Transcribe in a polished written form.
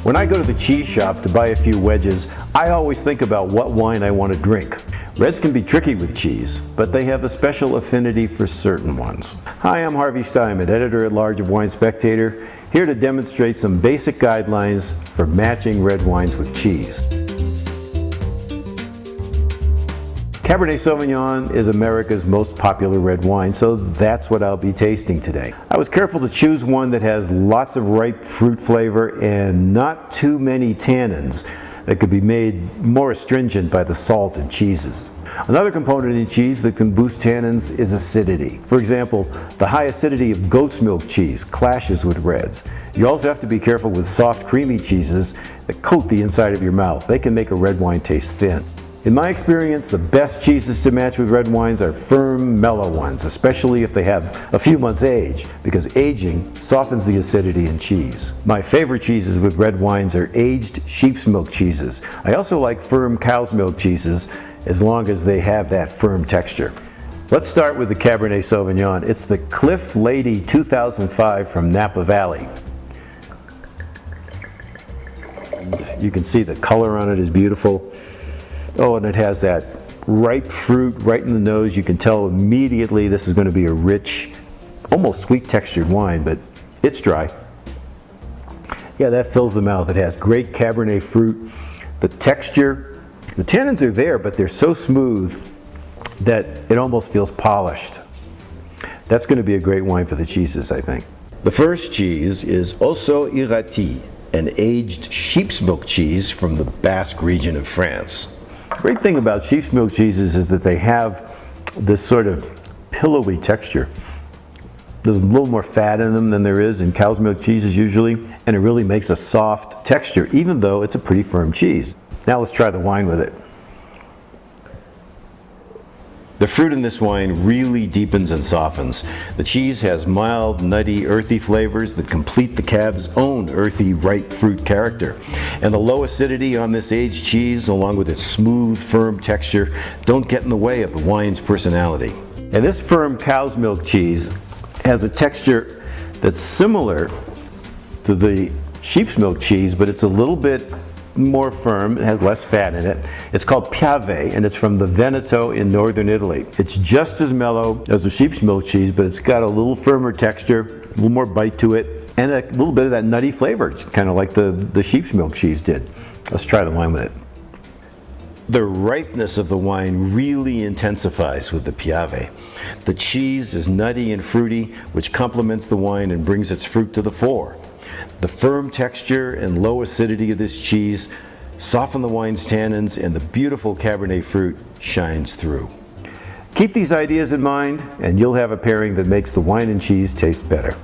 When I go to the cheese shop to buy a few wedges, I always think about what wine I want to drink. Reds can be tricky with cheese, but they have a special affinity for certain ones. Hi, I'm Harvey Steiman, editor-at-large of Wine Spectator, here to demonstrate some basic guidelines for matching red wines with cheese. Cabernet Sauvignon is America's most popular red wine, so that's what I'll be tasting today. I was careful to choose one that has lots of ripe fruit flavor and not too many tannins that could be made more astringent by the salt in cheeses. Another component in cheese that can boost tannins is acidity. For example, the high acidity of goat's milk cheese clashes with reds. You also have to be careful with soft, creamy cheeses that coat the inside of your mouth. They can make a red wine taste thin. In my experience, the best cheeses to match with red wines are firm, mellow ones, especially if they have a few months age, because aging softens the acidity in cheese. My favorite cheeses with red wines are aged sheep's milk cheeses. I also like firm cow's milk cheeses, as long as they have that firm texture. Let's start with the Cabernet Sauvignon. It's the Cliff Lede 2005 from Napa Valley. You can see the color on it is beautiful. Oh, and it has that ripe fruit right in the nose. You can tell immediately this is going to be a rich, almost sweet textured wine, but it's dry. Yeah, that fills the mouth. It has great Cabernet fruit. The texture, the tannins are there, but they're so smooth that it almost feels polished. That's going to be a great wine for the cheeses, I think. The first cheese is Osso Irati, an aged sheep's milk cheese from the Basque region of France. The great thing about sheep's milk cheeses is that they have this sort of pillowy texture. There's a little more fat in them than there is in cow's milk cheeses usually, and it really makes a soft texture, even though it's a pretty firm cheese. Now let's try the wine with it. The fruit in this wine really deepens and softens. The cheese has mild, nutty, earthy flavors that complete the Cab's own earthy, ripe fruit character. And the low acidity on this aged cheese, along with its smooth, firm texture, don't get in the way of the wine's personality. And this firm cow's milk cheese has a texture that's similar to the sheep's milk cheese, but it's a little bit more firm. It has less fat in it. It's called Piave, and it's from the Veneto in northern Italy. It's just as mellow as the sheep's milk cheese, but it's got a little firmer texture, a little more bite to it, and a little bit of that nutty flavor. It's kind of like the sheep's milk cheese did. Let's try the wine with it. The ripeness of the wine really intensifies with the Piave. The cheese is nutty and fruity, which complements the wine and brings its fruit to the fore. The firm texture and low acidity of this cheese soften the wine's tannins, and the beautiful Cabernet fruit shines through. Keep these ideas in mind, and you'll have a pairing that makes the wine and cheese taste better.